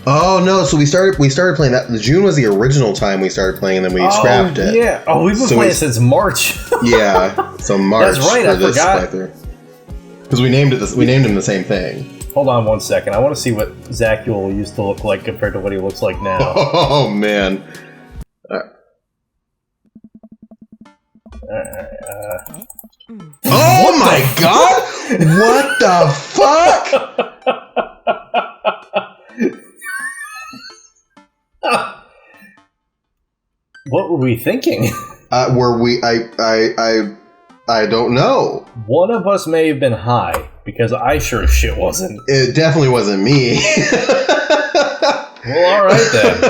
Oh no! So we started playing that. June was the original time we started playing, and then we scrapped it. Yeah. Oh, we've been playing since March. Yeah. So March. That's right. I forgot. Because we named it. We named him the same thing. Hold on 1 second. I want to see what Zacule used to look like compared to what he looks like now. Oh man. Oh my god! What the fuck? What were we thinking? Were we? I don't know. One of us may have been high because I sure as shit wasn't. It definitely wasn't me. Well, all right then.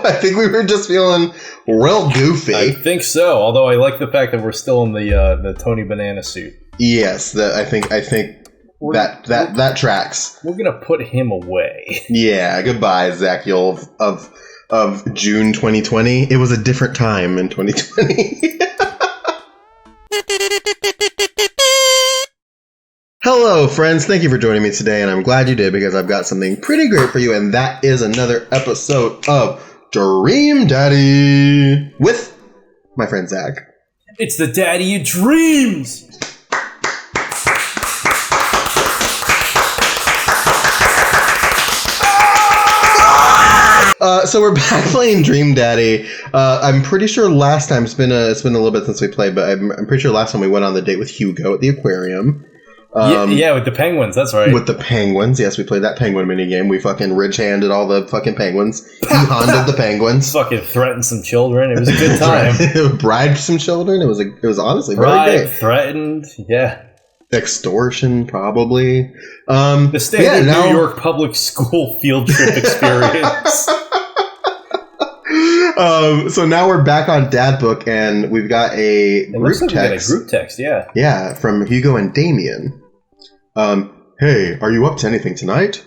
I think we were just feeling real goofy. I think so. Although I like the fact that we're still in the Tony Banana suit. Yes, I think that tracks. We're gonna put him away. Yeah, goodbye, Zacule of June 2020. It was a different time in 2020. Hello, friends. Thank you for joining me today, and I'm glad you did because I've got something pretty great for you, and that is another episode of Dream Daddy with my friend Zach. It's the daddy of dreams! So we're back playing Dream Daddy. I'm pretty sure last time it's been a little bit since we played, but I'm pretty sure last time we went on the date with Hugo at the aquarium. Yeah, with the penguins, that's right. With the penguins, yes, we played that penguin minigame. We fucking ridge-handed all the fucking penguins. E-Honda'd the penguins. Fucking threatened some children. It was a good time. Bribed some children. It was honestly very great. Threatened, yeah. Extortion, probably. The standard New York public school field trip experience. So now we're back on Dad Book, and we've got a group text. A group text, yeah. Yeah, from Hugo and Damien. Hey, are you up to anything tonight?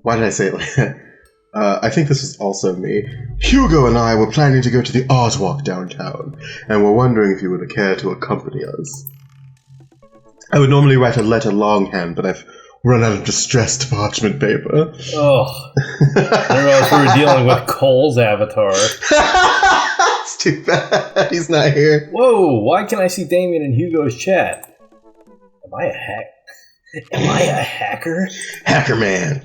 Why did I say it like that? I think this is also me. Hugo and I were planning to go to the art walk downtown, and we're wondering if you would care to accompany us. I would normally write a letter longhand, but I've run out of distressed parchment paper. Oh. I realized we were dealing with Cole's avatar. It's too bad he's not here. Whoa, why can I see Damien and Hugo's chat? Am I a hacker? Hacker man.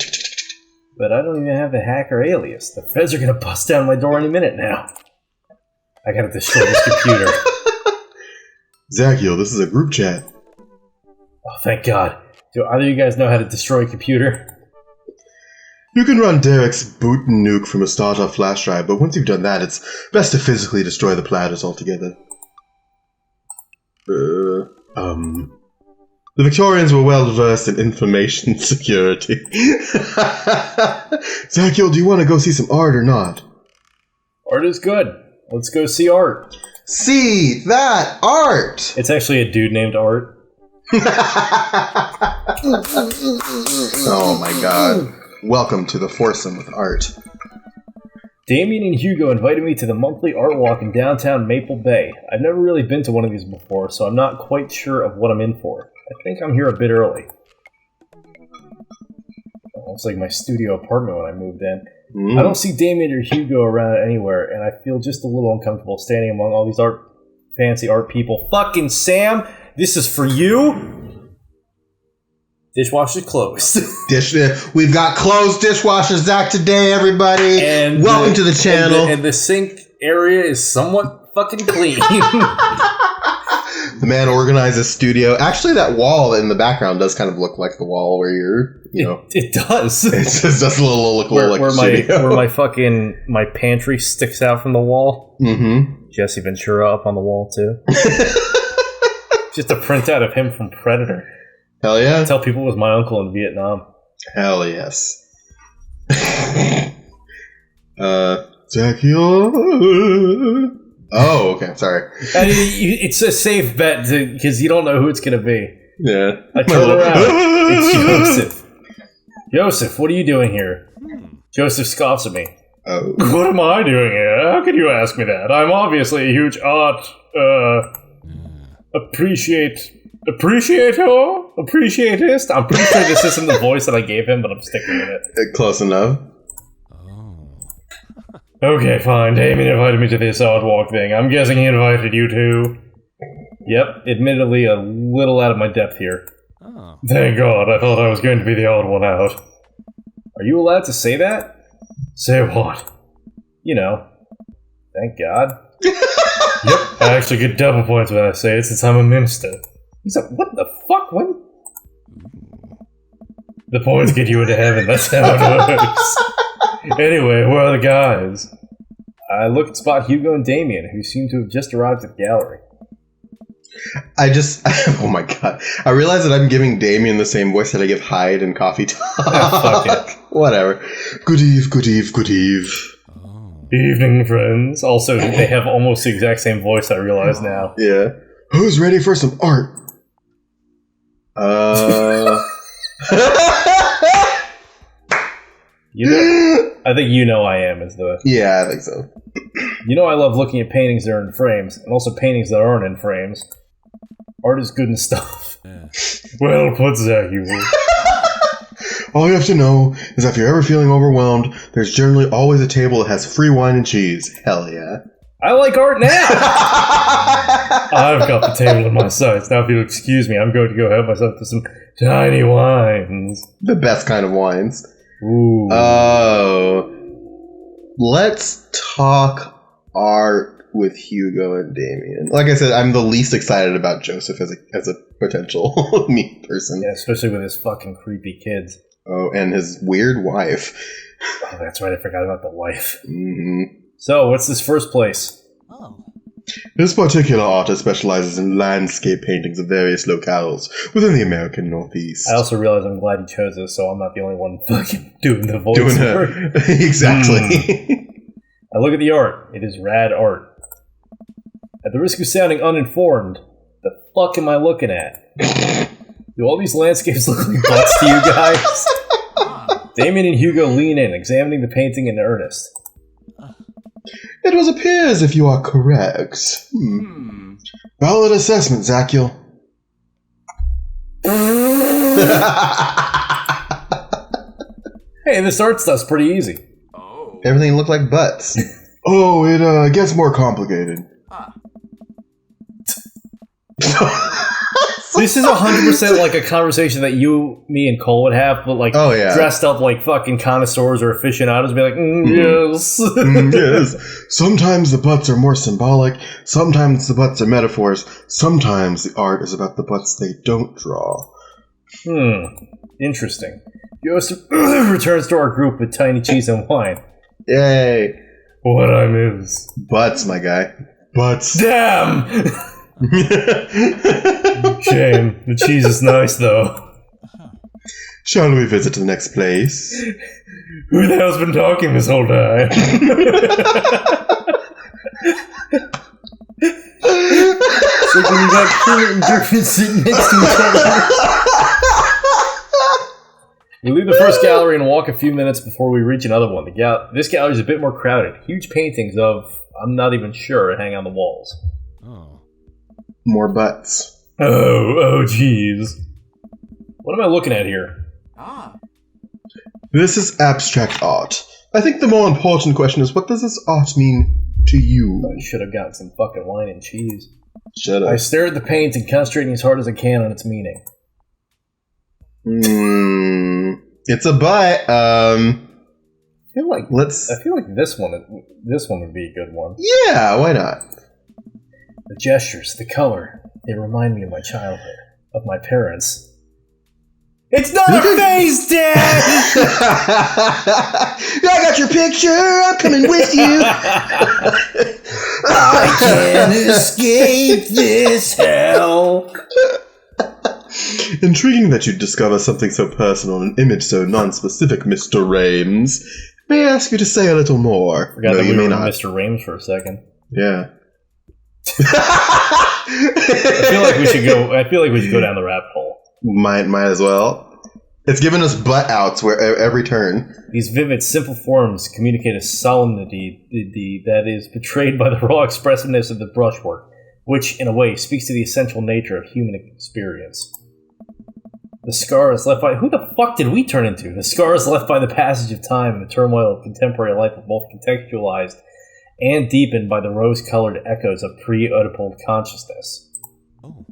But I don't even have the hacker alias. The feds are going to bust down my door any minute now. I gotta destroy this computer. Zacule, this is a group chat. Oh, thank God. Do either of you guys know how to destroy a computer? You can run Derek's boot and nuke from a start-off flash drive, but once you've done that, it's best to physically destroy the platters altogether. The Victorians were well versed in information security. Zacule, do you want to go see some art or not? Art is good. Let's go see art. See that art! It's actually a dude named Art. Oh my god. Welcome to the foursome with Art. Damien and Hugo invited me to the monthly art walk in downtown Maple Bay. I've never really been to one of these before, so I'm not quite sure of what I'm in for. I think I'm here a bit early. Looks like my studio apartment when I moved in. I don't see Damien or Hugo around anywhere, and I feel just a little uncomfortable standing among all these fancy art people. Fucking Sam, this is for you. Dishwasher closed. We've got closed dishwasher Zach today, everybody. And welcome to the channel. And the sink area is somewhat fucking clean. The man organized his studio. Actually, that wall in the background does kind of look like the wall where you're, you know. It does. It just does look like where studio. my pantry sticks out from the wall. Mm-hmm. Jesse Ventura up on the wall too. Just a printout of him from Predator. Hell yeah. Tell people it was my uncle in Vietnam. Hell yes. Zacule. Oh, okay. Sorry. It's a safe bet because you don't know who it's going to be. Yeah. I turn around. It's Joseph. Joseph, what are you doing here? Joseph scoffs at me. Oh. What am I doing here? How could you ask me that? I'm obviously a huge art appreciatist. I'm pretty sure this isn't the voice that I gave him, but I'm sticking with it. Close enough. Okay, fine. Damien invited me to this odd walk thing. I'm guessing he invited you too. Yep, admittedly a little out of my depth here. Oh. Thank God, I thought I was going to be the odd one out. Are you allowed to say that? Say what? You know. Thank God. Yep, I actually get double points when I say it since I'm a minister. He's like, what the fuck? What? The points get you into heaven, that's how it works. Anyway, where are the guys? I look and spot Hugo and Damien, who seem to have just arrived at the gallery. Oh my god. I realize that I'm giving Damien the same voice that I give Hyde in Coffee Talk. Fuck it. Whatever. Good eve, good eve, good eve. Evening, friends. Also, they have almost the exact same voice, I realize now. Yeah. Who's ready for some art? I think you know I am is the... Yeah, I think so. You know I love looking at paintings that are in frames, and also paintings that aren't in frames. Art is good and stuff. Yeah. Well put, Zach, you will. All you have to know is that if you're ever feeling overwhelmed, there's generally always a table that has free wine and cheese. Hell yeah. I like art now! I've got the table in my sights. Now if you'll excuse me, I'm going to go help myself to some tiny wines. The best kind of wines. Ooh. Let's talk art with Hugo and Damien. Like I said, I'm the least excited about Joseph as a potential meat person. Yeah, especially with his fucking creepy kids. Oh, and his weird wife. Oh, that's right, I forgot about the wife. Mm-hmm. So, what's this first place? Oh. This particular artist specializes in landscape paintings of various locales within the American Northeast. I also realize I'm glad you chose this, so I'm not the only one fucking doing the voice. Doing her. Exactly. I look at the art. It is rad art. At the risk of sounding uninformed, the fuck am I looking at? Do all these landscapes look like butts to you guys? Damien and Hugo lean in, examining the painting in earnest. It was appears if you are correct. Valid assessment, Zachiel. Hey, this art stuff's pretty easy. Oh. Everything looked like butts. Oh, it gets more complicated. This is 100% like a conversation that you, me, and Cole would have, but like dressed up like fucking connoisseurs or aficionados, be like, yes. Yes. Sometimes the butts are more symbolic. Sometimes the butts are metaphors. Sometimes the art is about the butts they don't draw. Interesting. Joseph returns to our group with tiny cheese and wine. Yay. What I miss. Butts, my guy. Butts. Damn! Shame. The cheese is nice, though. Shall we visit the next place? Who the hell's been talking this whole time? It's like when you got Kermit and Griffin sitting next to each other. We leave the first gallery and walk a few minutes before we reach another one. This gallery is a bit more crowded. Huge paintings of, I'm not even sure, hang on the walls. Oh. More butts. Oh, jeez. What am I looking at here? This is abstract art. I think the more important question is, what does this art mean to you? I should have gotten some fucking wine and cheese. Shut up. I stare at the painting, concentrating as hard as I can on its meaning. It's a butt. I feel like this one would be a good one. Yeah, why not? The gestures, the color, they remind me of my childhood, of my parents. It's not a phase, Dad! I got your picture, I'm coming with you! I can't escape this hell! Intriguing that you discover something so personal and an image so non-specific, Mr. Rames. May I ask you to say a little more? Forgot that we were Mr. Rames for a second. Yeah. I feel like we should go down the rabbit hole. Might as well. It's given us butt outs where every turn. These vivid, simple forms communicate a solemnity that is betrayed by the raw expressiveness of the brushwork, which, in a way, speaks to the essential nature of human experience. The scars left by... Who the fuck did we turn into? The scars left by the passage of time and the turmoil of contemporary life are both contextualized and deepened by the rose-colored echoes of pre-Oedipal consciousness. Oh.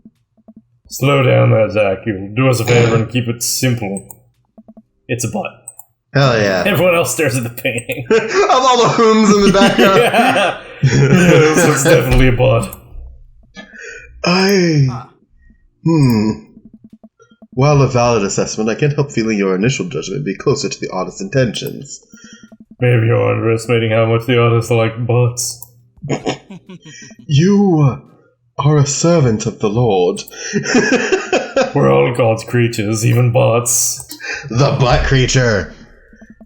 Slow down there, Zach. You'll do us a favor and keep it simple. It's a butt. Hell yeah. Everyone else stares at the painting. Of all the hums in the background. Yeah. Yes, it's definitely a butt. While a valid assessment, I can't help feeling your initial judgment be closer to the artist's intentions. Maybe you're underestimating how much the artists like butts. You are a servant of the Lord. We're all God's creatures, even butts. The butt creature.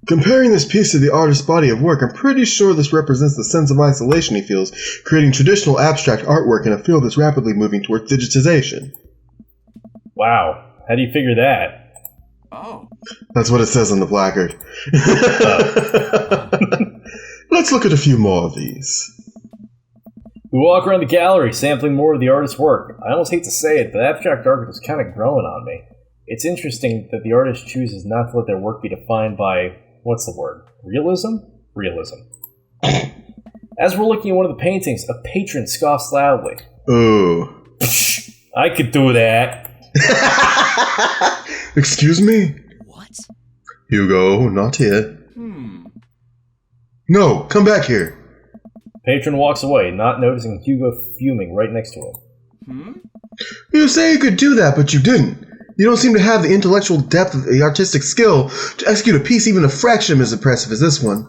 Comparing this piece to the artist's body of work, I'm pretty sure this represents the sense of isolation he feels, creating traditional abstract artwork in a field that's rapidly moving towards digitization. Wow. How do you figure that? Oh. That's what it says on the placard. Let's look at a few more of these. We walk around the gallery, sampling more of the artist's work. I almost hate to say it, but abstract art is kind of growing on me. It's interesting that the artist chooses not to let their work be defined by, what's the word? Realism? Realism. As we're looking at one of the paintings, a patron scoffs loudly. Ooh. I could do that. Excuse me? What? Hugo, not here. No, come back here. Patron walks away, not noticing Hugo fuming right next to him. You say you could do that, but you didn't. You don't seem to have the intellectual depth of the artistic skill to execute a piece even a fraction as impressive as this one.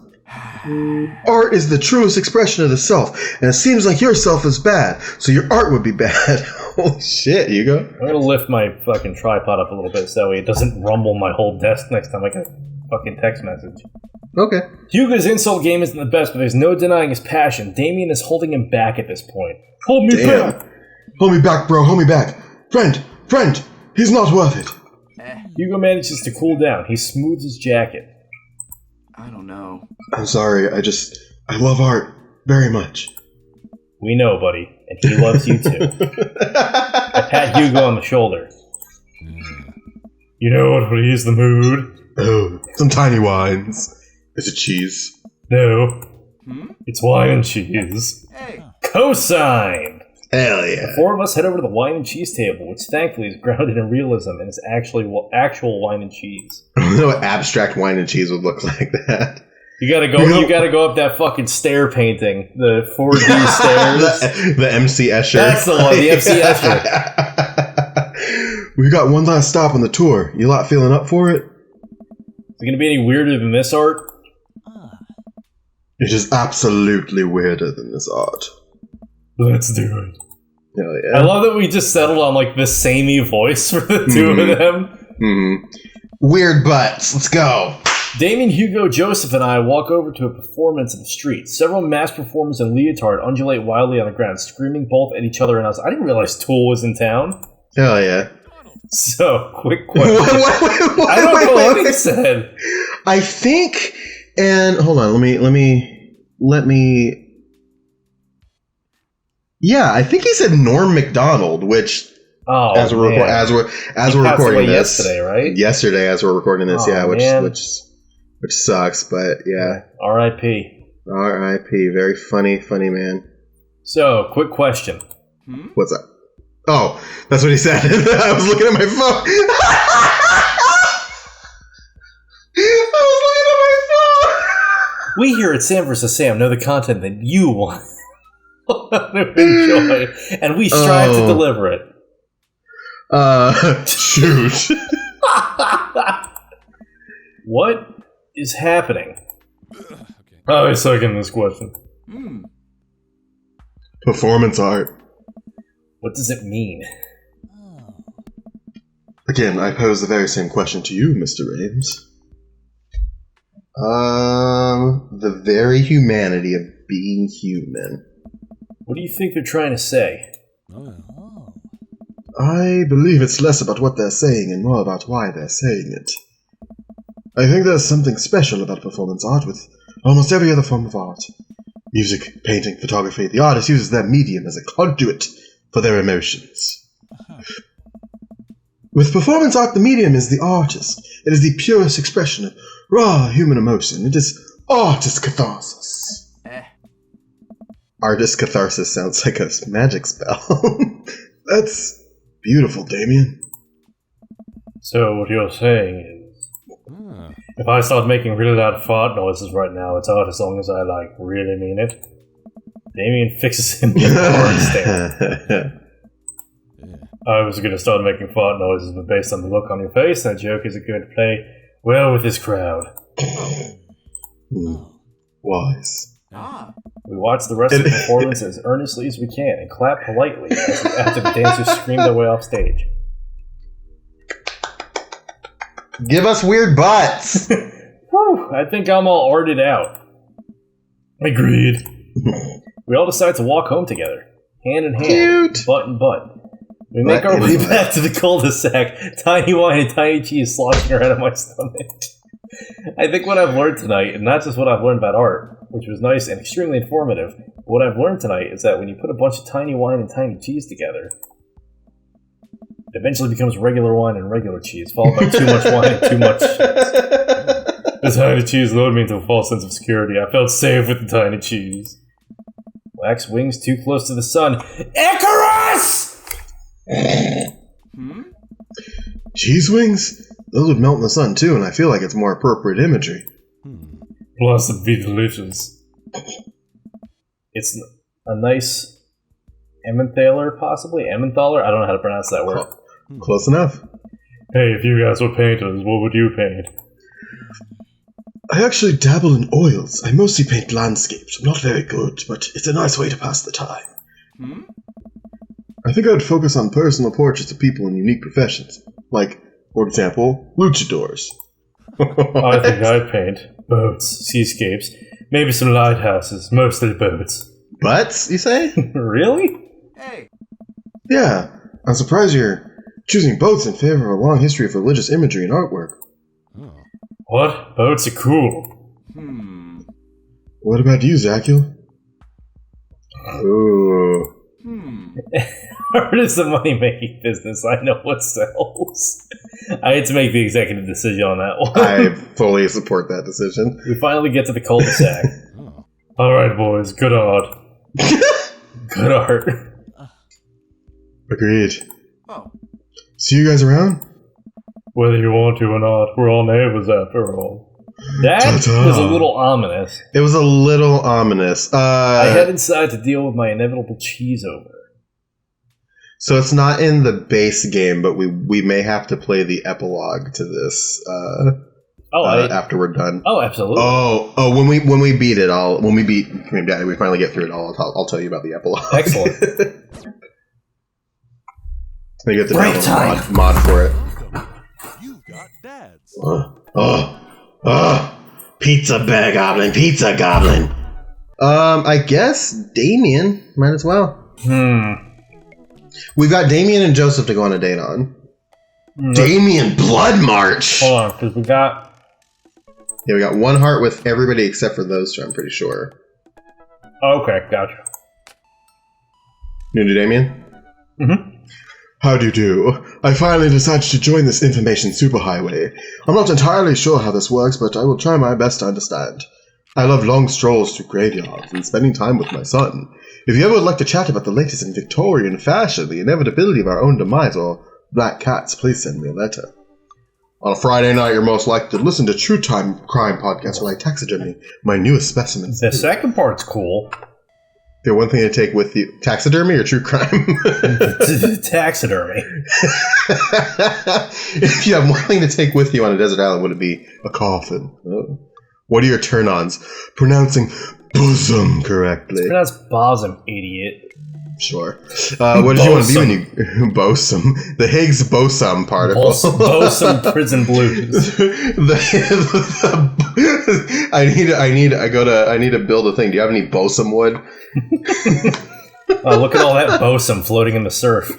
Art is the truest expression of the self, and it seems like your self is bad, so your art would be bad. Holy shit, Hugo. I'm gonna lift my fucking tripod up a little bit so that way it doesn't rumble my whole desk next time I get a fucking text message. Okay. Hugo's insult game isn't the best, but there's no denying his passion. Damien is holding him back at this point. Hold me back! Hold me back, bro, hold me back. Friend, he's not worth it. Hugo manages to cool down. He smooths his jacket. I don't know. I'm sorry, I love art very much. We know, buddy, and he loves you too. I pat Hugo on the shoulder. You know what would ease the mood? Oh, some tiny wines. Is it cheese? No. It's wine and cheese. Hey. Cosine! Hell yeah. The four of us head over to the wine and cheese table, which thankfully is grounded in realism and is actually actual wine and cheese. I don't know what abstract wine and cheese would look like that. You gotta go up that fucking stair painting. The 4D stairs. the MC Escher. That's the one, the MC Escher. We got one last stop on the tour. You lot feeling up for it? Is it gonna be any weirder than this art? It is absolutely weirder than this art. Let's do it. Hell yeah. I love that we just settled on like the samey voice for the two of them. Weird butts. Let's go. Damien, Hugo, Joseph, and I walk over to a performance in the street. Several masked performers in leotard undulate wildly on the ground, screaming both at each other and us. I didn't realize Tool was in town. Hell yeah. So, quick question. Wait, I don't know what he said. I think, and hold on, let me. Yeah, I think he said Norm Macdonald, which as we're recording this yesterday, right? Yesterday, as we're recording this, which sucks, but yeah. R.I.P. R.I.P. Very funny man. So, quick question. What's up? Oh, that's what he said. I was looking at my phone. We here at Sam vs. Sam know the content that you want to enjoy, and we strive to deliver it. Shoot. What is happening? I second this question. Performance art. What does it mean? Again, I pose the very same question to you, Mr. Ames. The very humanity of being human. What do you think they're trying to say? I believe it's less about what they're saying and more about why they're saying it. I think there's something special about performance art with almost every other form of art. Music, painting, photography. The artist uses their medium as a conduit for their emotions. With performance art, the medium is the artist. It is the purest expression of raw human emotion. It is artist catharsis. Artist catharsis sounds like a magic spell. That's beautiful, Damien. So what you're saying is, if I start making really loud fart noises right now, it's art as long as I, really mean it. Damien fixes him in the horror stand. I was going to start making fart noises, but based on the look on your face, that joke isn't going to play well with this crowd. Wise. We watch the rest of the performance as earnestly as we can and clap politely after the dancers scream their way off stage. Give us weird butts! Whew, I think I'm all arted out. Agreed. We all decide to walk home together, hand in hand, Cute. butt in butt. We make our way back to the cul-de-sac, tiny wine and tiny cheese sloshing around in my stomach. I think what I've learned tonight, and not just what I've learned about art, which was nice and extremely informative, but what I've learned tonight is that when you put a bunch of tiny wine and tiny cheese together, it eventually becomes regular wine and regular cheese, followed by too much wine and too much cheese. The tiny cheese lured me into a false sense of security. I felt safe with the tiny cheese. Wax wings too close to the sun. Icarus! Cheese wings? Those would melt in the sun too, and I feel like it's more appropriate imagery. Plus, it'd be delicious. It's a nice Emmentaler, possibly? Emmentaler? I don't know how to pronounce that word. Close enough. Hey, if you guys were painters, what would you paint? I actually dabble in oils. I mostly paint landscapes. I'm not very good, but it's a nice way to pass the time. I think I'd focus on personal portraits of people in unique professions. Like, for example, luchadors. I think I'd paint boats, seascapes, maybe some lighthouses, mostly boats. Butts, you say? Really? Hey. Yeah, I'm surprised you're choosing boats in favor of a long history of religious imagery and artwork. What? Boats are cool. What about you, Zacul? Ooh. Art is a money-making business. I know what sells. I had to make the executive decision on that one. I fully support that decision. We finally get to the cul-de-sac. Alright, boys. Good art. Good art. Agreed. Oh. See you guys around? Whether you want to or not, we're all neighbors after all. That Ta-ta. was a little ominous. It was a little ominous. I head inside to deal with my inevitable cheese over. So it's not in the base game, but we may have to play the epilogue to this after we're done. Oh, absolutely. Oh, when we beat it, we finally get through it all. I'll tell you about the epilogue. Excellent. I get the download mod for it. You got dads. Pizza bear goblin, pizza goblin. I guess Damien might as well. We've got Damien and Joseph to go on a date on. Damien Blood March. Hold on, because we got one heart with everybody except for those two. I'm pretty sure. Okay, gotcha. You do Damien? How do you do? I finally decided to join this information superhighway. I'm not entirely sure how this works, but I will try my best to understand. I love long strolls through graveyards and spending time with my son. If you ever would like to chat about the latest in Victorian fashion, the inevitability of our own demise, or black cats, please send me a letter. On a Friday night, you're most likely to listen to True Time Crime Podcast while I taxidermy my newest specimens. The second part's cool. The one thing to take with you, taxidermy or true crime? Taxidermy. If you have one thing to take with you on a desert island, would it be a coffin? Oh. What are your turn-ons? Pronouncing bosom correctly. It's pronounced bosom, idiot. Sure. What did you want to be when you bosom? The Higgs boson particle. Bosom prison blues. I need to build a thing. Do you have any bosom wood? Oh, look at all that bosom floating in the surf.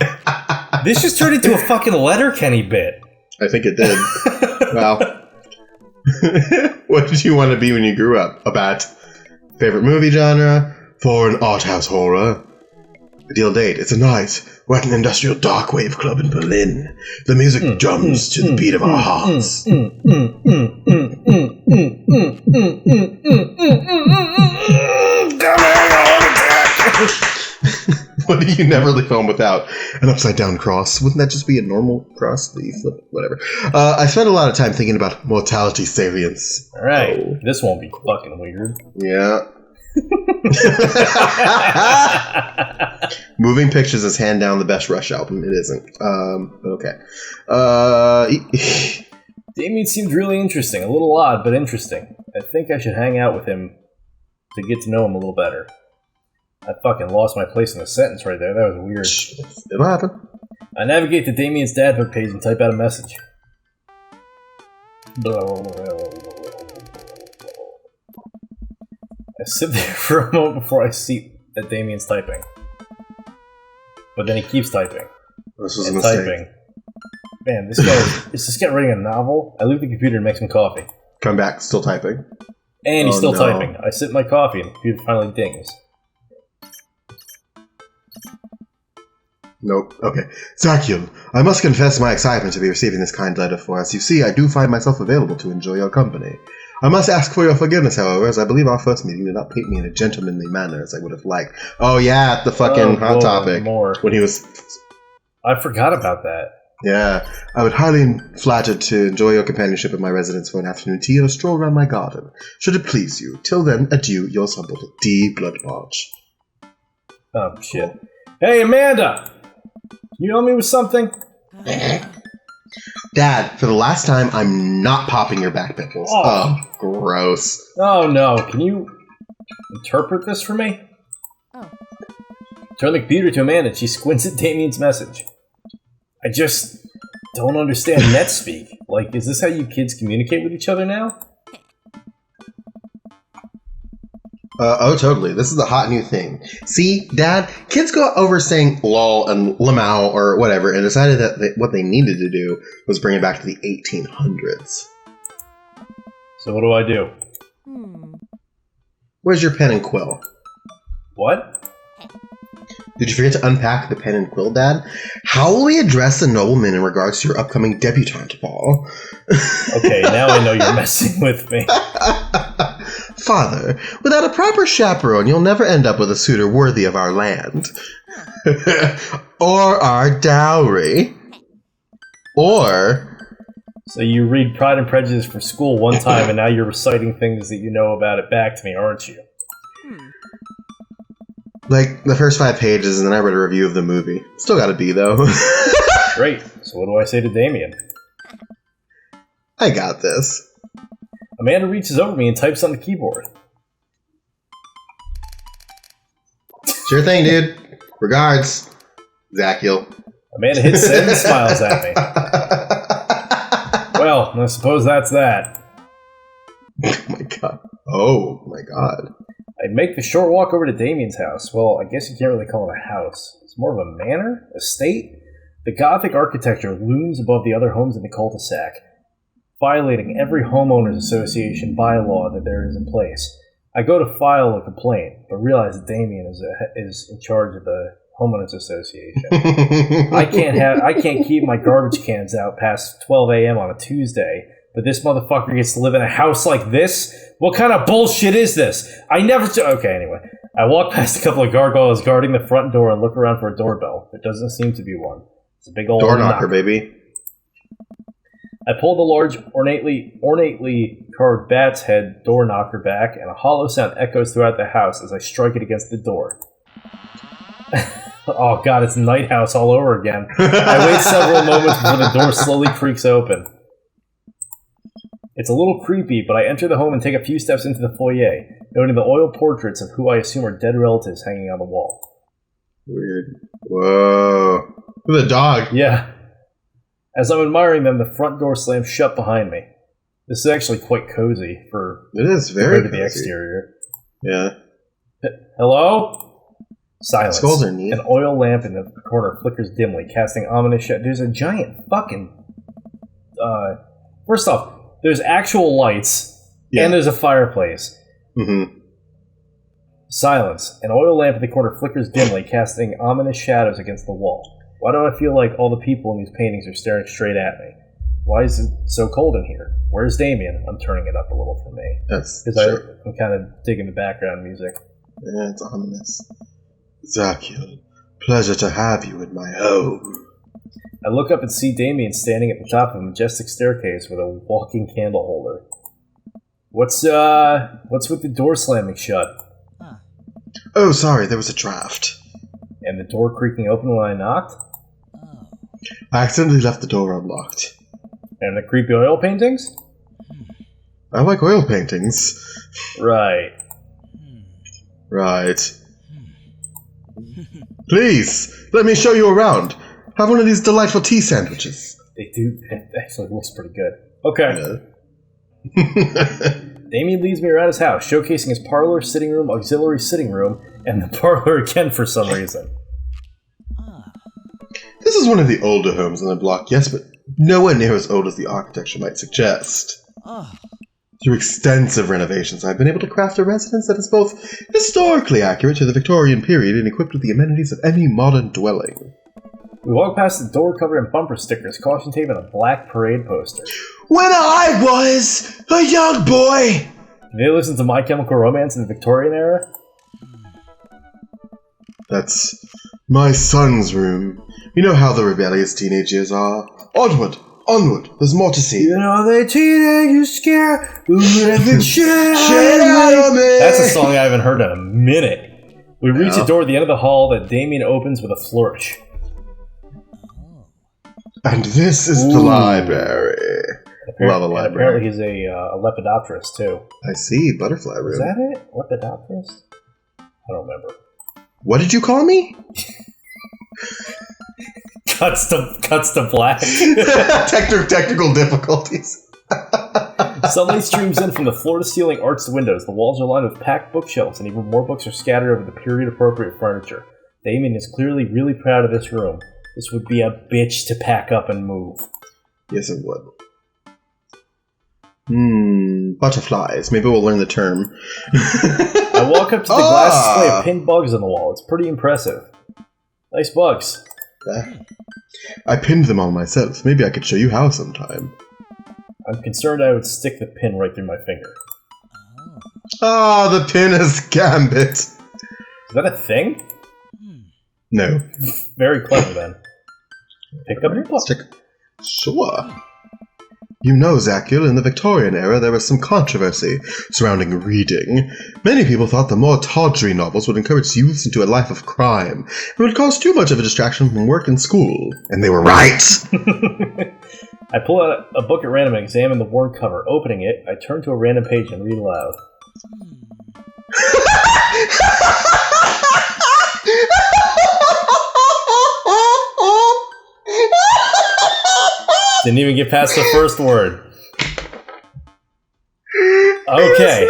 This just turned into a fucking Letterkenny bit. I think it did. Wow. What did you want to be when you grew up? A bat. Favorite movie genre? For an art house horror. Ideal date. It's a night. We're at an industrial dark wave club in Berlin. The music drums to the beat of our hearts. What do you never leave home without? An upside down cross. Wouldn't that just be a normal cross that you flip? Whatever. I spent a lot of time thinking about mortality salience. Alright, this won't be fucking weird. Yeah. Moving Pictures is hand down the best Rush album. It isn't. Okay. Damien seemed really interesting. A little odd, but interesting. I think I should hang out with him to get to know him a little better. I fucking lost my place in the sentence right there. That was weird. It'll happen. I navigate to Damien's Dadbook page and type out a message. I sit there for a moment before I see that Damien's typing. But then he keeps typing. This was a and mistake. typing. Man, this guy is this guy writing a novel? I leave the computer and make some coffee. Come back, still typing. And he's still no. typing. I sip my coffee and the computer finally dings. Nope. Okay. Zakiel, I must confess my excitement to be receiving this kind letter, for as you see, I do find myself available to enjoy your company. I must ask for your forgiveness, however, as I believe our first meeting did not paint me in a gentlemanly manner as I would have liked. Oh yeah, the fucking hot topic. More. When he was... I forgot about that. Yeah. I would highly flattered to enjoy your companionship at my residence for an afternoon tea and a stroll around my garden. Should it please you. Till then, adieu, yours humble, D. Bloodmarch. Oh, shit. Hey, Amanda! Can you help me with something? Dad, for the last time, I'm not popping your back pimples. Oh, gross. Oh, no. Can you interpret this for me? Oh. Turn the computer to Amanda and she squints at Damien's message. I just don't understand NetSpeak. Like, is this how you kids communicate with each other now? Oh, totally. This is the hot new thing. See, Dad, kids go over saying lol and lamau or whatever and decided that what they needed to do was bring it back to the 1800s. So what do I do? Where's your pen and quill? What? Did you forget to unpack the pen and quill, Dad? How will we address the nobleman in regards to your upcoming debutante ball? Okay, now I know you're messing with me. Father, without a proper chaperone, you'll never end up with a suitor worthy of our land. Or our dowry. Or... So you read Pride and Prejudice for school one time and now you're reciting things that you know about it back to me, aren't you? Like, the first 5 pages, and then I read a review of the movie. Still got a B, though. Great. So what do I say to Damien? I got this. Amanda reaches over me and types on the keyboard. Sure thing, dude. Regards, Zakiel. Amanda hits send and smiles at me. Well, I suppose that's that. Oh my god. Oh my god. I make the short walk over to Damien's house. Well, I guess you can't really call it a house. It's more of a manor? Estate? The Gothic architecture looms above the other homes in the cul-de-sac, violating every homeowners association bylaw that there is in place. I go to file a complaint, but realize that Damien is in charge of the homeowners association. I can't keep my garbage cans out past 12 a.m. on a Tuesday, but this motherfucker gets to live in a house like this? What kind of bullshit is this? Okay, anyway. I walk past a couple of gargoyles guarding the front door and look around for a doorbell. There doesn't seem to be one. It's a big old door knocker, baby. I pull the large, ornately carved bat's head door knocker back, and a hollow sound echoes throughout the house as I strike it against the door. Oh god, it's Night House all over again. I wait several moments before the door slowly creaks open. It's a little creepy, but I enter the home and take a few steps into the foyer, noting the oil portraits of who I assume are dead relatives hanging on the wall. Weird. Whoa. Look at the dog. Yeah. As I'm admiring them, the front door slams shut behind me. This is actually quite cozy for it is very compared to the cozy. exterior. Yeah. Hello? Silence. Skulls are neat. An oil lamp in the corner flickers dimly, casting ominous shadows. There's a giant fucking... First off, there's actual lights, and there's a fireplace. Mm-hmm. Silence. An oil lamp in the corner flickers dimly, casting ominous shadows against the wall. Why do I feel like all the people in these paintings are staring straight at me? Why is it so cold in here? Where's Damien? I'm turning it up a little for me. Because I'm kind of digging the background music. Yeah, it's ominous. Zacul, pleasure to have you in my home. I look up and see Damien standing at the top of a majestic staircase with a walking candle holder. What's with the door slamming shut? Oh, sorry, there was a draft. And the door creaking open when I knocked? I accidentally left the door unlocked. And the creepy oil paintings? I like oil paintings. Right. Right. Please, let me show you around. Have one of these delightful tea sandwiches. They do. It actually looks pretty good. Okay. Damien leads me around his house, showcasing his parlor, sitting room, auxiliary sitting room, and the parlor again for some reason. This is one of the older homes on the block, yes, but nowhere near as old as the architecture might suggest. Through extensive renovations, I've been able to craft a residence that is both historically accurate to the Victorian period and equipped with the amenities of any modern dwelling. We walk past the door covered in bumper stickers, caution tape, and a black parade poster. When I was a young boy! Did they listen to My Chemical Romance in the Victorian era? That's my son's room. You know how the rebellious teenage years are. Onward! Onward! There's more to see. You know the teenagers scare who live in shit out of me! That's a song I haven't heard in a minute. We reach a door at the end of the hall that Damien opens with a flourish. And this is the library. The library. Apparently he's a lepidopterist, too. I see. Butterfly room. Is that it? Lepidopterist? I don't remember. What did you call me? Cuts to black. Technical difficulties. Sunlight streams in from the floor-to-ceiling arched windows. The walls are lined with packed bookshelves, and even more books are scattered over the period-appropriate furniture. Damien is clearly really proud of this room. This would be a bitch to pack up and move. Yes, it would. Butterflies. Maybe we'll learn the term. I walk up to the glass display of pinned bugs on the wall. It's pretty impressive. Nice bugs. I pinned them all myself. Maybe I could show you how sometime. I'm concerned I would stick the pin right through my finger. The pin is gambit. Is that a thing? No. Very clever, then. Pick up your book. Sure. You know, Zacul, in the Victorian era there was some controversy surrounding reading. Many people thought the more tawdry novels would encourage youths into a life of crime. It would cause too much of a distraction from work and school. And they were right! I pull out a book at random and examine the worn cover. Opening it, I turn to a random page and read aloud. Didn't even get past the first word. Okay.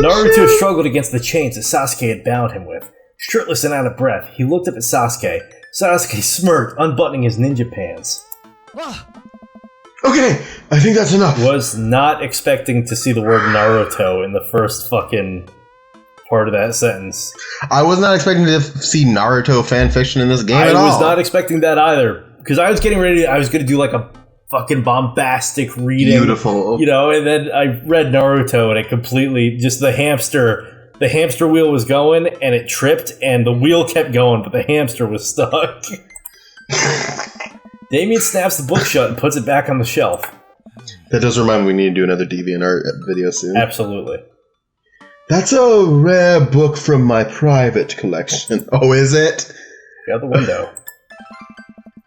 Naruto struggled against the chains that Sasuke had bound him with. Shirtless and out of breath, he looked up at Sasuke. Sasuke smirked, unbuttoning his ninja pants. Okay, I think that's enough. Was not expecting to see the word Naruto in the first fucking part of that sentence. I was not expecting to see Naruto fanfiction in this game at all. I was not expecting that either. Because I was getting ready, I was going to do like a fucking bombastic reading. Beautiful. You know, and then I read Naruto and it completely, just the hamster wheel was going and it tripped and the wheel kept going, but the hamster was stuck. Damien snaps the book shut and puts it back on the shelf. That does remind me we need to do another DeviantArt video soon. Absolutely. That's a rare book from my private collection. Oh, is it? Out the window.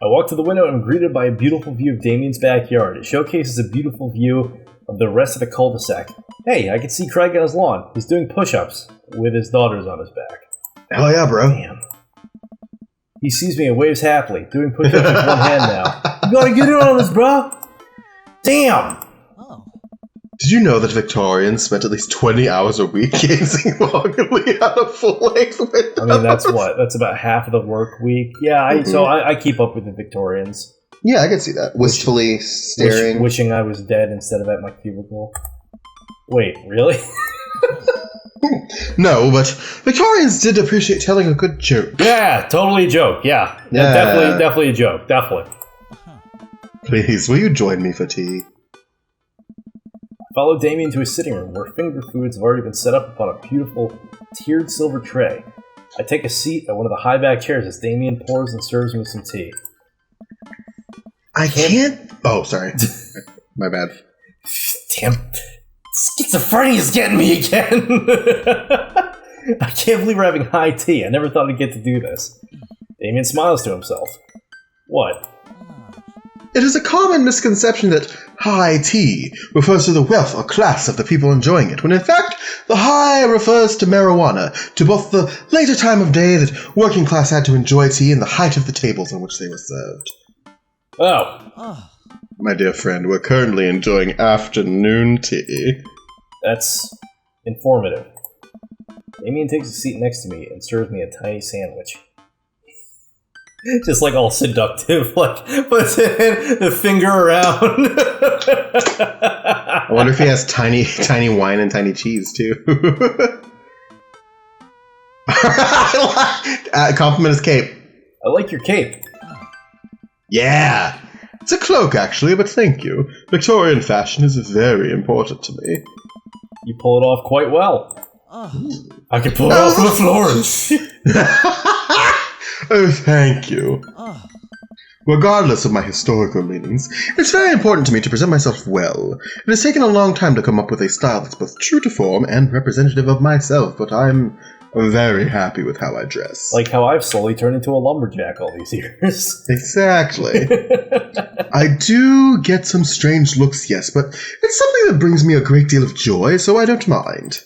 I walk to the window and am greeted by a beautiful view of Damien's backyard. It showcases a beautiful view of the rest of the cul-de-sac. Hey, I can see Craig on his lawn. He's doing push-ups with his daughters on his back. Hell yeah, bro. Damn. He sees me and waves happily, doing push-ups with one hand now. You gotta get in on this, bro! Damn! Did you know that Victorians spent at least 20 hours a week gazing longingly at a full-length window? I mean, that's what? That's about half of the work week. Yeah, so I keep up with the Victorians. Yeah, I can see that. Wistfully staring. Wishing I was dead instead of at my cubicle. Wait, really? No, but Victorians did appreciate telling a good joke. Yeah, totally a joke. Yeah. Definitely a joke. Definitely. Please, will you join me for tea? Follow Damien to his sitting room, where finger foods have already been set up upon a beautiful tiered silver tray. I take a seat at one of the high-back chairs as Damien pours and serves me some tea. I can't... Oh, sorry. My bad. Damn. Schizophrenia is getting me again! I can't believe we're having high tea. I never thought I'd get to do this. Damien smiles to himself. What? It is a common misconception that high tea refers to the wealth or class of the people enjoying it, when in fact the high refers to marijuana, to both the later time of day that working class had to enjoy tea and the height of the tables on which they were served. Oh. My dear friend, we're currently enjoying afternoon tea. That's informative. Damien takes a seat next to me and serves me a tiny sandwich. Just like all seductive, like puts the finger around. I wonder if he has tiny wine and tiny cheese too. Compliment his cape. I like your cape. Yeah, it's a cloak actually, but thank you. Victorian fashion is very important to me. You pull it off quite well. I can pull it off from the Florence. Oh, thank you. Regardless of my historical leanings, it's very important to me to present myself well. It has taken a long time to come up with a style that's both true to form and representative of myself, but I'm very happy with how I dress. Like how I've slowly turned into a lumberjack all these years. Exactly. I do get some strange looks, yes, but it's something that brings me a great deal of joy, so I don't mind.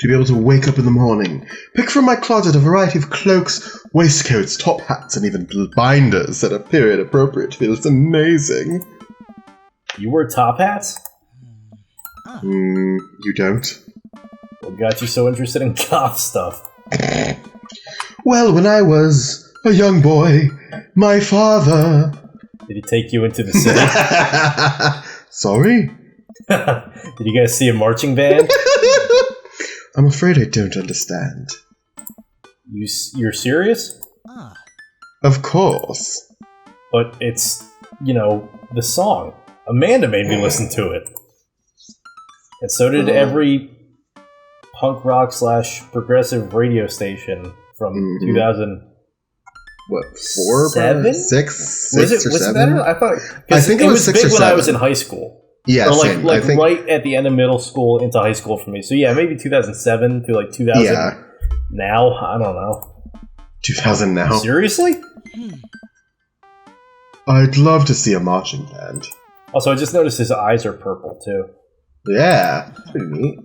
To be able to wake up in the morning, pick from my closet a variety of cloaks, waistcoats, top hats, and even binders that are period appropriate feels amazing. You wear top hats? You don't? What got you so interested in goth stuff? Well, when I was a young boy, my father... Did he take you into the city? Sorry? Did you guys see a marching band? I'm afraid I don't understand. You're serious? Of course. But it's, the song. Amanda made me listen to it. And so did every punk rock / progressive radio station from 2000. What, 4? 7? 6? Was it 7? That? I thought. I think it was 6 big or 7. when I was in high school. Yeah, or same. I think, right at the end of middle school into high school for me. So yeah, maybe 2007 to 2000. Yeah. Now, I don't know. 2000 now. Seriously? I'd love to see a marching band. Also, I just noticed his eyes are purple too. Yeah, that's pretty neat.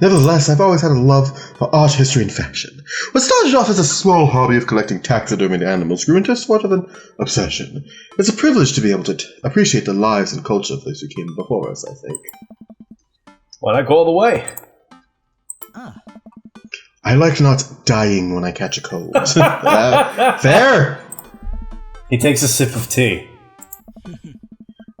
Nevertheless, I've always had a love for art, history, and fashion. What started off as a small hobby of collecting taxidermied animals grew into sort of an obsession. It's a privilege to be able to appreciate the lives and culture of those who came before us, I think. Why not go all the way? I like not dying when I catch a cold. Fair! He takes a sip of tea.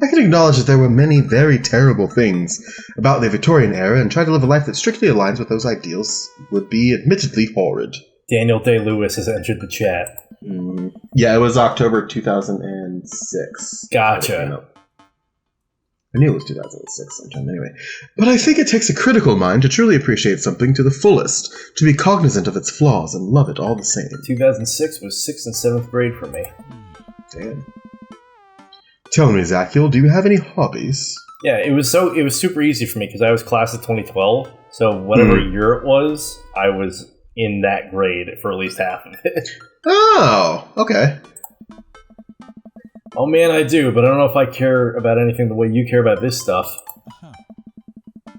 I can acknowledge that there were many very terrible things about the Victorian era, and try to live a life that strictly aligns with those ideals would be admittedly horrid. Daniel Day-Lewis has entered the chat. Yeah, it was October 2006. Gotcha. I knew it was 2006 sometime anyway. But I think it takes a critical mind to truly appreciate something to the fullest, to be cognizant of its flaws and love it all the same. 2006 was 6th and 7th grade for me. Damn. Tell me, Zachiel, do you have any hobbies? Yeah, it was super easy for me because I was class of 2012. So whatever year it was, I was in that grade for at least half of it. Oh, okay. Oh man, I do, but I don't know if I care about anything the way you care about this stuff.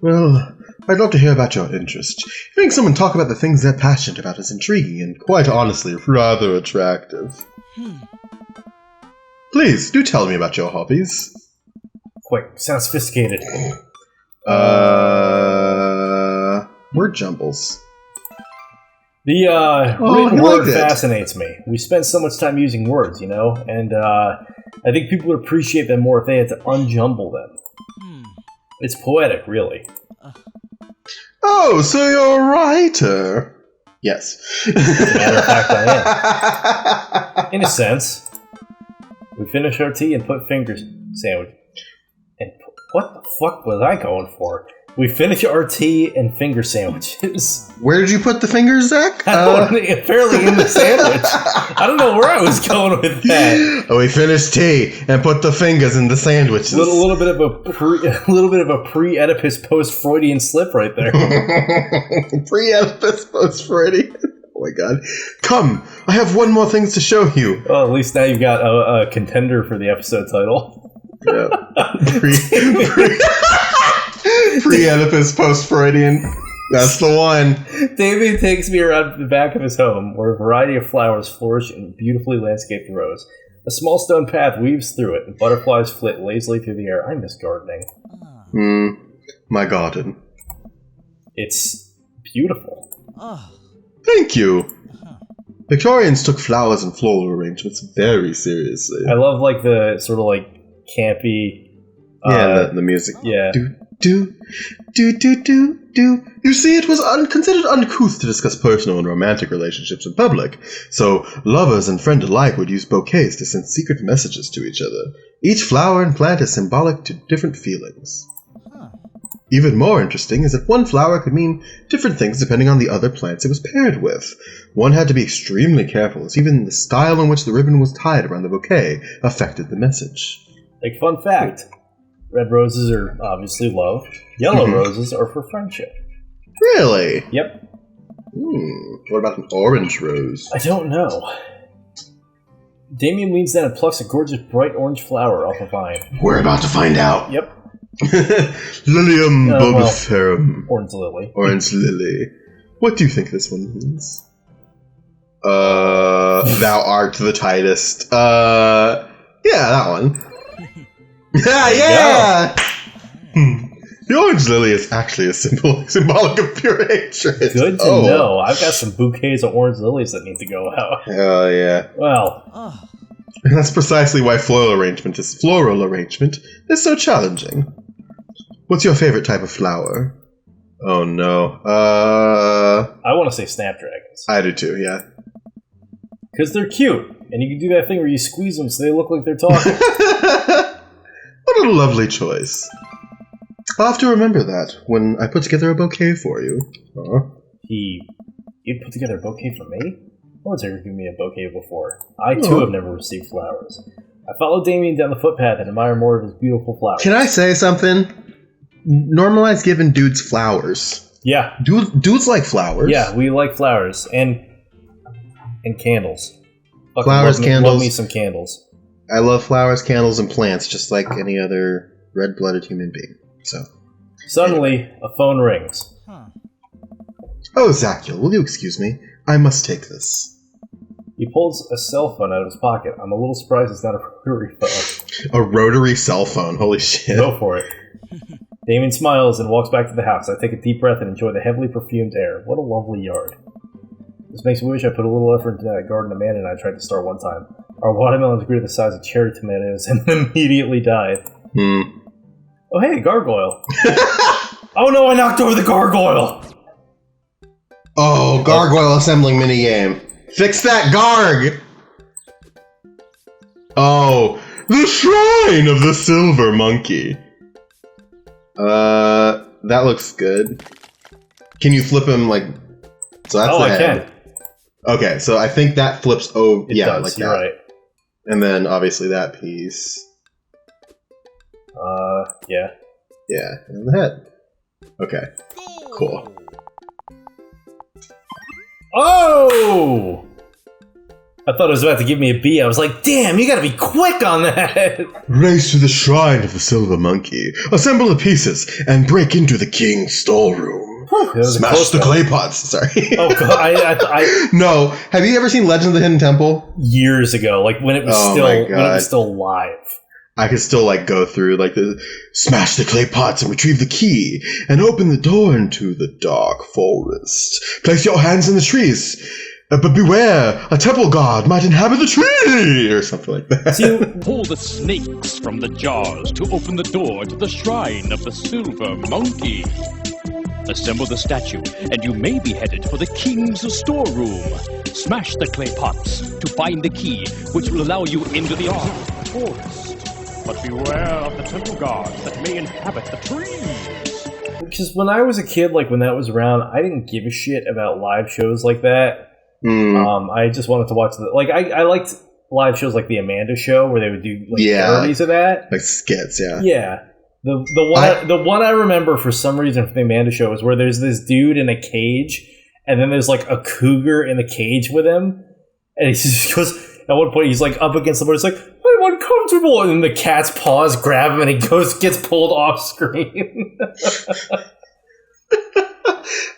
Well, I'd love to hear about your interest. Hearing someone talk about the things they're passionate about is intriguing and, quite honestly, rather attractive. Please, do tell me about your hobbies. Quick, sound sophisticated. Word jumbles. The written I word like it. fascinates me. We spend so much time using words, and I think people would appreciate them more if they had to unjumble them. It's poetic, really. Oh, so you're a writer? Yes. As a matter of fact, I am. In a sense. We finish our tea and put fingers sandwich. And what the fuck was I going for? We finish our tea and finger sandwiches. Where did you put the fingers, Zach? Apparently in the sandwich. I don't know where I was going with that. We finished tea and put the fingers in the sandwiches. A little bit of a pre-Oedipus Post-Freudian slip right there. Pre-Oedipus Post-Freudian. Oh my god. Come, I have one more thing to show you. Well, at least now you've got a contender for the episode title. Yeah. Pre-Oedipus Post-Freudian. That's the one. Damien takes me around the back of his home, where a variety of flowers flourish in beautifully landscaped rows. A small stone path weaves through it, and butterflies flit lazily through the air. I miss gardening. My garden. It's beautiful. Thank you. Victorians took flowers and floral arrangements very seriously. I love like the sort of like campy. The music. Yeah. Do. You see, it was considered uncouth to discuss personal and romantic relationships in public, so lovers and friends alike would use bouquets to send secret messages to each other. Each flower and plant is symbolic to different feelings. Even more interesting is that one flower could mean different things depending on the other plants it was paired with. One had to be extremely careful, as even the style in which the ribbon was tied around the bouquet affected the message. Like, fun fact, red roses are obviously love. Yellow roses are for friendship. Really? Yep. What about an orange rose? I don't know. Damien leans down and plucks a gorgeous bright orange flower off a vine. We're about to find out. Yep. Lilium bulbiferum. Orange lily. Orange lily. What do you think this one means? Thou art the tightest. Yeah, that one. Yeah! The orange lily is actually a symbolic of pure hatred. Good to know. I've got some bouquets of orange lilies that need to go out. Oh, yeah. Well. And that's precisely why floral arrangement is so challenging. What's your favorite type of flower? Oh, no. I want to say snapdragons. I do too, yeah. Because they're cute. And you can do that thing where you squeeze them so they look like they're talking. What a lovely choice. I'll have to remember that when I put together a bouquet for you. You put together a bouquet for me? No one's ever given me a bouquet before. I, too, have never received flowers. I follow Damien down the footpath and admire more of his beautiful flowers. Can I say something? Normalize giving dudes flowers. Yeah. Dudes like flowers. Yeah, we like flowers. And candles. Flowers, candles. Love me some candles. I love flowers, candles, and plants, just like any other red-blooded human being. So. Suddenly, a phone rings. Oh, Zachiel, will you excuse me? I must take this. He pulls a cell phone out of his pocket. I'm a little surprised it's not a rotary phone. A rotary cell phone, holy shit. Go for it. Damien smiles and walks back to the house. I take a deep breath and enjoy the heavily perfumed air. What a lovely yard. This makes me wish I put a little effort into that garden Amanda and I tried to start one time. Our watermelons grew to the size of cherry tomatoes and immediately died. Oh hey, gargoyle. Oh no, I knocked over the gargoyle! Oh, gargoyle assembling minigame. Fix that garg! Oh, the shrine of the silver monkey. That looks good. Can you flip him like... So that's the head. I can. Okay, so I think that flips over. It does, like you're that. Right. And then obviously that piece. Yeah. Yeah, and the head. Okay, cool. Oh! I thought it was about to give me a B. I was like, damn, you gotta be quick on that! Race to the shrine of the silver monkey. Assemble the pieces and break into the king's storeroom. Smash the clay pots. Sorry. Oh god, I No. Have you ever seen Legend of the Hidden Temple? Years ago, like when it was still live. I could still like go through like the smash the clay pots and retrieve the key and open the door into the dark forest. Place your hands in the trees. But beware, a temple god might inhabit the tree, or something like that. See, Pull the snakes from the jars to open the door to the shrine of the silver monkey. Assemble the statue, and you may be headed for the king's storeroom. Smash the clay pots to find the key, which will allow you into the art forest. But beware of the temple gods that may inhabit the trees. because when I was a kid, like when that was around, I didn't give a shit about live shows like that. I just wanted to watch I liked live shows like the Amanda Show where they would do parodies of that, like skits. Yeah. The one I remember for some reason from the Amanda Show is where there's this dude in a cage, and then there's like a cougar in the cage with him, and he just goes. At one point, he's like up against the board. He's like, "I'm uncomfortable," and then the cat's paws grab him, and he gets pulled off screen.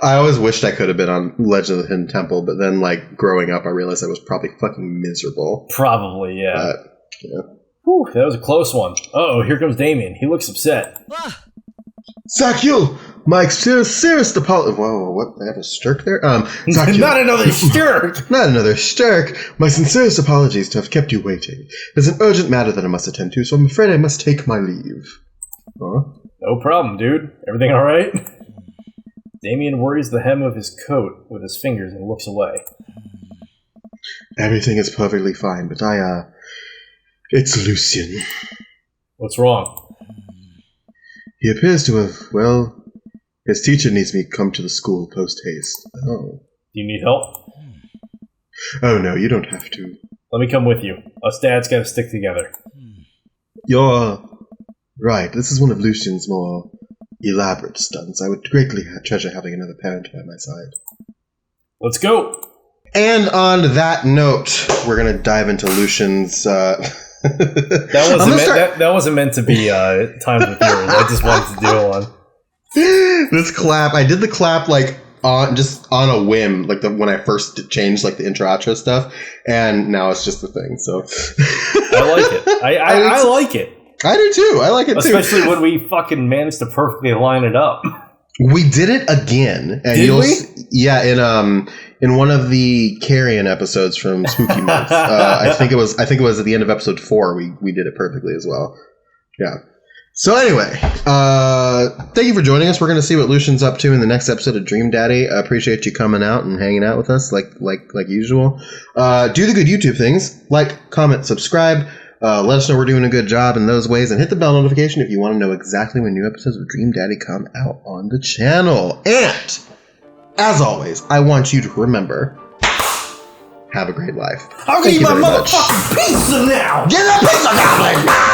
I always wished I could have been on Legend of the Hidden Temple, but then, like, growing up, I realized I was probably fucking miserable. Probably, yeah. But, yeah. Whew, that was a close one. Uh-oh, here comes Damien. He looks upset. Zacul! My sincerest apologies. Whoa, what? I have a stirk there? Zacul. Not another stirk! Not another stirk! My sincerest apologies to have kept you waiting. There's an urgent matter that I must attend to, so I'm afraid I must take my leave. Huh? No problem, dude. Everything alright? Damien worries the hem of his coat with his fingers and looks away. Everything is perfectly fine, but it's Lucian. What's wrong? He appears to have, his teacher needs me to come to the school post-haste. Oh. Do you need help? Oh no, you don't have to. Let me come with you. Us dads gotta stick together. You're right. This is one of Lucian's more elaborate stunts. I would greatly treasure having another parent by my side. Let's go! And on that note, we're going to dive into Lucian's... That wasn't meant to be timed with yours. I just wanted to do one. This clap, I did the clap on a whim, when I first changed the intro outro stuff, and now it's just the thing. So I like it. I like it. I do too. I like it too. Especially when we fucking managed to perfectly line it up. We did it again. And did we? Yeah, in one of the Carrion episodes from Spooky Month. I think it was at the end of episode 4 we did it perfectly as well. Yeah. So anyway, thank you for joining us. We're going to see what Lucian's up to in the next episode of Dream Daddy. I appreciate you coming out and hanging out with us like usual. Do the good YouTube things. Like, comment, subscribe. Let us know we're doing a good job in those ways, and hit the bell notification if you want to know exactly when new episodes of Dream Daddy come out on the channel. And, as always, I want you to remember, have a great life. I'll give you my motherfucking pizza now! Get a pizza, goblin!